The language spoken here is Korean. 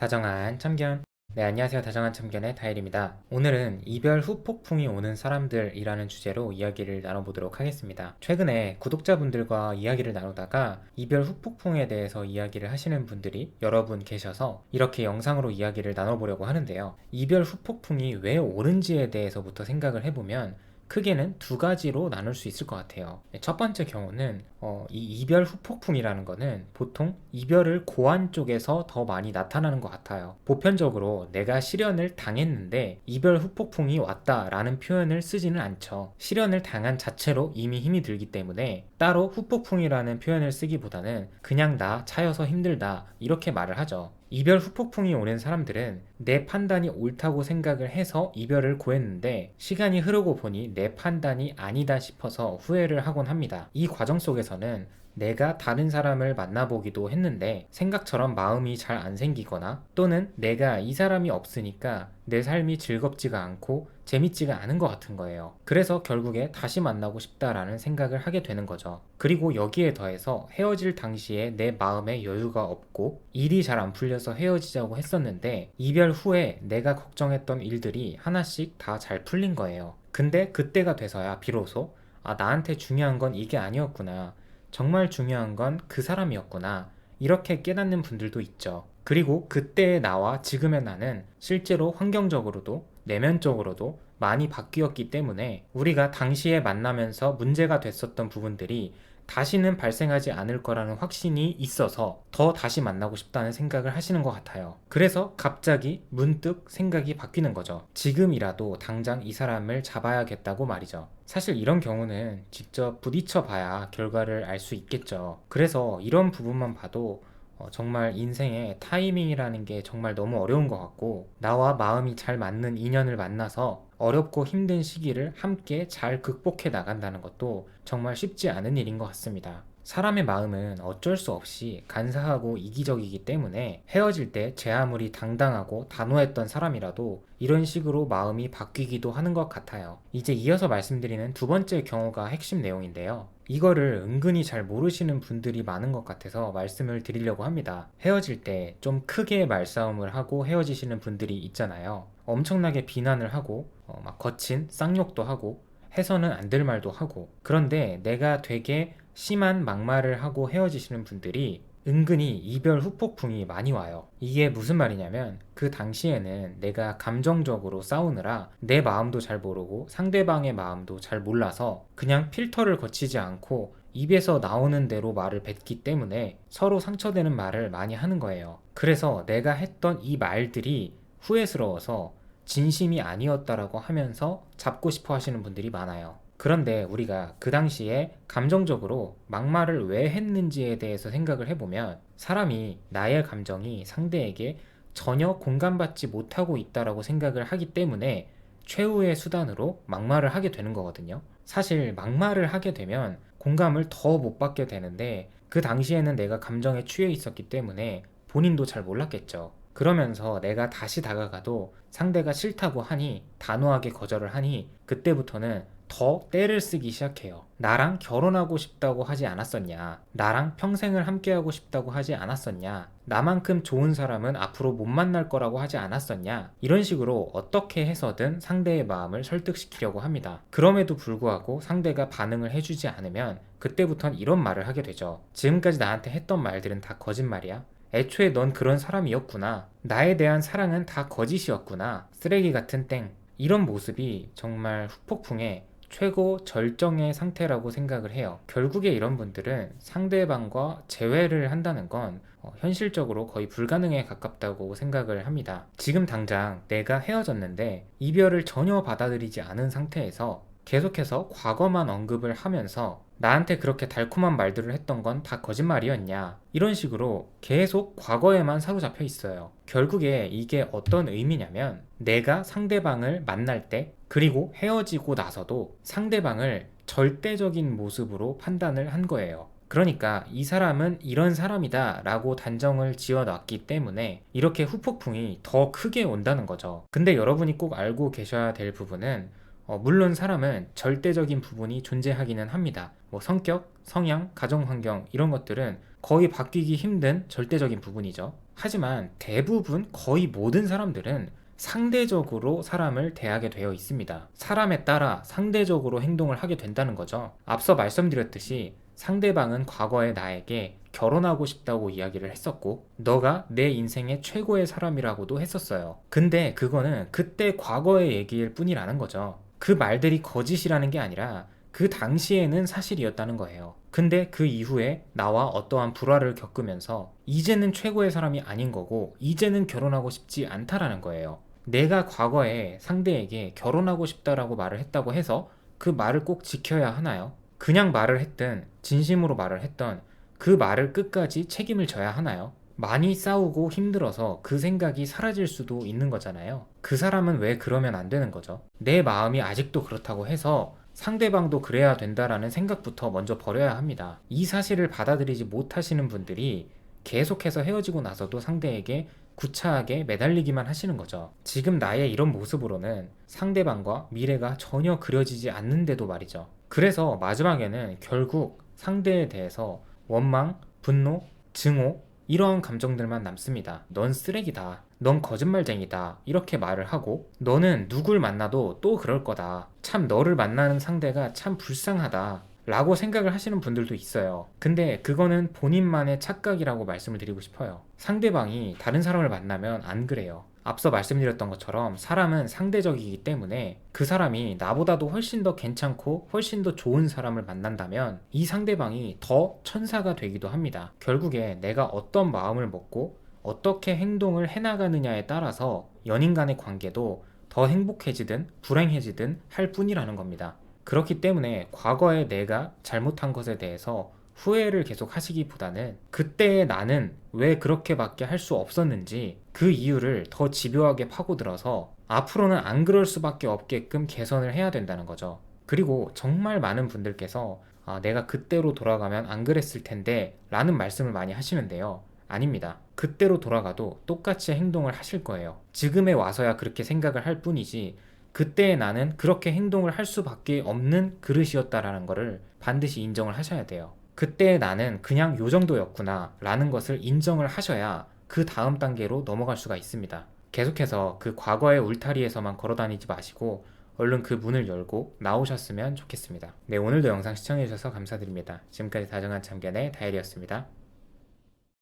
다정한 참견. 네, 안녕하세요. 다정한 참견의 다일입니다. 오늘은 이별 후 폭풍이 오는 사람들이라는 주제로 이야기를 나눠보도록 하겠습니다. 최근에 구독자분들과 이야기를 나누다가 이별 후 폭풍에 대해서 이야기를 하시는 분들이 여러 분 계셔서 이렇게 영상으로 이야기를 나눠보려고 하는데요. 이별 후 폭풍이 왜 오는지에 대해서부터 생각을 해보면 크게는 두 가지로 나눌 수 있을 것 같아요. 첫 번째 경우는 이 이별 후폭풍이라는 거는 보통 이별을 고한 쪽에서 더 많이 나타나는 것 같아요. 보편적으로 내가 실연을 당했는데 이별 후폭풍이 왔다라는 표현을 쓰지는 않죠. 실연을 당한 자체로 이미 힘이 들기 때문에 따로 후폭풍이라는 표현을 쓰기보다는 그냥 나 차여서 힘들다 이렇게 말을 하죠. 이별 후폭풍이 오는 사람들은 내 판단이 옳다고 생각을 해서 이별을 고했는데 시간이 흐르고 보니 내 판단이 아니다 싶어서 후회를 하곤 합니다. 이 과정 속에서는 내가 다른 사람을 만나보기도 했는데 생각처럼 마음이 잘 안 생기거나 또는 내가 이 사람이 없으니까 내 삶이 즐겁지가 않고 재밌지가 않은 것 같은 거예요. 그래서 결국에 다시 만나고 싶다라는 생각을 하게 되는 거죠. 그리고 여기에 더해서 헤어질 당시에 내 마음에 여유가 없고 일이 잘 안 풀려서 헤어지자고 했었는데 이별 후에 내가 걱정했던 일들이 하나씩 다 잘 풀린 거예요. 근데 그때가 돼서야 비로소 나한테 중요한 건 이게 아니었구나. 정말 중요한 건 그 사람이었구나. 이렇게 깨닫는 분들도 있죠. 그리고 그때의 나와 지금의 나는 실제로 환경적으로도 내면적으로도 많이 바뀌었기 때문에 우리가 당시에 만나면서 문제가 됐었던 부분들이 다시는 발생하지 않을 거라는 확신이 있어서 더 다시 만나고 싶다는 생각을 하시는 것 같아요. 그래서 갑자기 문득 생각이 바뀌는 거죠. 지금이라도 당장 이 사람을 잡아야겠다고 말이죠. 사실 이런 경우는 직접 부딪혀 봐야 결과를 알 수 있겠죠. 그래서 이런 부분만 봐도 정말 인생의 타이밍이라는 게 정말 너무 어려운 것 같고 나와 마음이 잘 맞는 인연을 만나서 어렵고 힘든 시기를 함께 잘 극복해 나간다는 것도 정말 쉽지 않은 일인 것 같습니다. 사람의 마음은 어쩔 수 없이 간사하고 이기적이기 때문에 헤어질 때 제 아무리 당당하고 단호했던 사람이라도 이런 식으로 마음이 바뀌기도 하는 것 같아요. 이제 이어서 말씀드리는 두 번째 경우가 핵심 내용인데요. 이거를 은근히 잘 모르시는 분들이 많은 것 같아서 말씀을 드리려고 합니다. 헤어질 때 좀 크게 말싸움을 하고 헤어지시는 분들이 있잖아요. 엄청나게 비난을 하고 막 거친 쌍욕도 하고 해서는 안 될 말도 하고 그런데 내가 되게 심한 막말을 하고 헤어지시는 분들이 은근히 이별 후폭풍이 많이 와요. 이게 무슨 말이냐면 그 당시에는 내가 감정적으로 싸우느라 내 마음도 잘 모르고 상대방의 마음도 잘 몰라서 그냥 필터를 거치지 않고 입에서 나오는 대로 말을 뱉기 때문에 서로 상처되는 말을 많이 하는 거예요. 그래서 내가 했던 이 말들이 후회스러워서 진심이 아니었다라고 하면서 잡고 싶어 하시는 분들이 많아요. 그런데 우리가 그 당시에 감정적으로 막말을 왜 했는지에 대해서 생각을 해보면 사람이 나의 감정이 상대에게 전혀 공감받지 못하고 있다라고 생각을 하기 때문에 최후의 수단으로 막말을 하게 되는 거거든요. 사실 막말을 하게 되면 공감을 더 못 받게 되는데 그 당시에는 내가 감정에 취해 있었기 때문에 본인도 잘 몰랐겠죠. 그러면서 내가 다시 다가가도 상대가 싫다고 하니 단호하게 거절을 하니 그때부터는 더 떼를 쓰기 시작해요. 나랑 결혼하고 싶다고 하지 않았었냐? 나랑 평생을 함께하고 싶다고 하지 않았었냐? 나만큼 좋은 사람은 앞으로 못 만날 거라고 하지 않았었냐? 이런 식으로 어떻게 해서든 상대의 마음을 설득시키려고 합니다. 그럼에도 불구하고 상대가 반응을 해주지 않으면 그때부터는 이런 말을 하게 되죠. 지금까지 나한테 했던 말들은 다 거짓말이야? 애초에 넌 그런 사람이었구나. 나에 대한 사랑은 다 거짓이었구나. 쓰레기 같은 땡. 이런 모습이 정말 후폭풍의 최고 절정의 상태라고 생각을 해요. 결국에 이런 분들은 상대방과 재회를 한다는 건 현실적으로 거의 불가능에 가깝다고 생각을 합니다. 지금 당장 내가 헤어졌는데 이별을 전혀 받아들이지 않은 상태에서 계속해서 과거만 언급을 하면서 나한테 그렇게 달콤한 말들을 했던 건 다 거짓말이었냐 이런 식으로 계속 과거에만 사로잡혀 있어요. 결국에 이게 어떤 의미냐면 내가 상대방을 만날 때 그리고 헤어지고 나서도 상대방을 절대적인 모습으로 판단을 한 거예요. 그러니까 이 사람은 이런 사람이다 라고 단정을 지어 놨기 때문에 이렇게 후폭풍이 더 크게 온다는 거죠. 근데 여러분이 꼭 알고 계셔야 될 부분은 물론 사람은 절대적인 부분이 존재하기는 합니다. 뭐 성격, 성향, 가정환경 이런 것들은 거의 바뀌기 힘든 절대적인 부분이죠. 하지만 대부분 거의 모든 사람들은 상대적으로 사람을 대하게 되어 있습니다. 사람에 따라 상대적으로 행동을 하게 된다는 거죠. 앞서 말씀드렸듯이 상대방은 과거의 나에게 결혼하고 싶다고 이야기를 했었고, 너가 내 인생의 최고의 사람이라고도 했었어요. 근데 그거는 그때 과거의 얘기일 뿐이라는 거죠. 그 말들이 거짓이라는 게 아니라 그 당시에는 사실이었다는 거예요. 근데 그 이후에 나와 어떠한 불화를 겪으면서 이제는 최고의 사람이 아닌 거고, 이제는 결혼하고 싶지 않다라는 거예요. 내가 과거에 상대에게 결혼하고 싶다라고 말을 했다고 해서 그 말을 꼭 지켜야 하나요? 그냥 말을 했든 진심으로 말을 했던 그 말을 끝까지 책임을 져야 하나요? 많이 싸우고 힘들어서 그 생각이 사라질 수도 있는 거잖아요. 그 사람은 왜 그러면 안 되는 거죠? 내 마음이 아직도 그렇다고 해서 상대방도 그래야 된다라는 생각부터 먼저 버려야 합니다. 이 사실을 받아들이지 못하시는 분들이 계속해서 헤어지고 나서도 상대에게 구차하게 매달리기만 하시는 거죠. 지금 나의 이런 모습으로는 상대방과 미래가 전혀 그려지지 않는데도 말이죠. 그래서 마지막에는 결국 상대에 대해서 원망, 분노, 증오, 이런 감정들만 남습니다. 넌 쓰레기다. 넌 거짓말쟁이다. 이렇게 말을 하고, 너는 누굴 만나도 또 그럴 거다. 참 너를 만나는 상대가 참 불쌍하다. 라고 생각을 하시는 분들도 있어요. 근데 그거는 본인만의 착각이라고 말씀을 드리고 싶어요. 상대방이 다른 사람을 만나면 안 그래요. 앞서 말씀드렸던 것처럼 사람은 상대적이기 때문에 그 사람이 나보다도 훨씬 더 괜찮고 훨씬 더 좋은 사람을 만난다면 이 상대방이 더 천사가 되기도 합니다. 결국에 내가 어떤 마음을 먹고 어떻게 행동을 해나가느냐에 따라서 연인 간의 관계도 더 행복해지든 불행해지든 할 뿐이라는 겁니다. 그렇기 때문에 과거에 내가 잘못한 것에 대해서 후회를 계속 하시기보다는 그때의 나는 왜 그렇게밖에 할 수 없었는지 그 이유를 더 집요하게 파고들어서 앞으로는 안 그럴 수밖에 없게끔 개선을 해야 된다는 거죠. 그리고 정말 많은 분들께서 내가 그때로 돌아가면 안 그랬을 텐데 라는 말씀을 많이 하시는데요. 아닙니다. 그때로 돌아가도 똑같이 행동을 하실 거예요. 지금에 와서야 그렇게 생각을 할 뿐이지 그때의 나는 그렇게 행동을 할 수밖에 없는 그릇이었다라는 것을 반드시 인정을 하셔야 돼요. 그때의 나는 그냥 요 정도였구나 라는 것을 인정을 하셔야 그 다음 단계로 넘어갈 수가 있습니다. 계속해서 그 과거의 울타리에서만 걸어다니지 마시고 얼른 그 문을 열고 나오셨으면 좋겠습니다. 네, 오늘도 영상 시청해주셔서 감사드립니다. 지금까지 다정한 참견의 다일이었습니다.